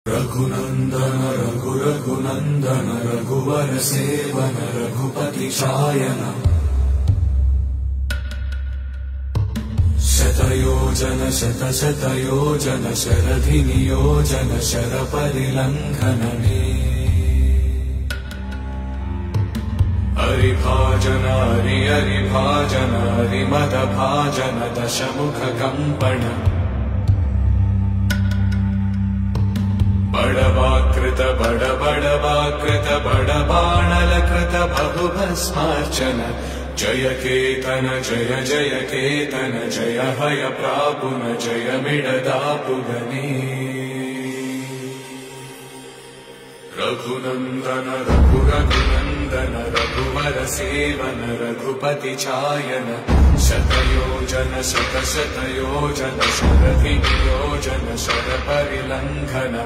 रघुनंदन रघुनंदन रघुवर सेवन रघुपति चायन शतयोजन शतशतयोजन शरधि नियोजन शर परिलंघनने हरिभाजन हरिभाजन हरिमद भाजन दशमुख कंपन बड़वाकृत बड़वाकृत बड़बाणलकृत बहुभस्मार्चन जय केतन जय जय केतन जय हय प्रापुन जय मिडदापुगने रघुनंदन रघुनंदन रघुवर सेवन रघुपति चायन शतयोजन शतशतयोजन शरधि नियोजन शर परिलंघन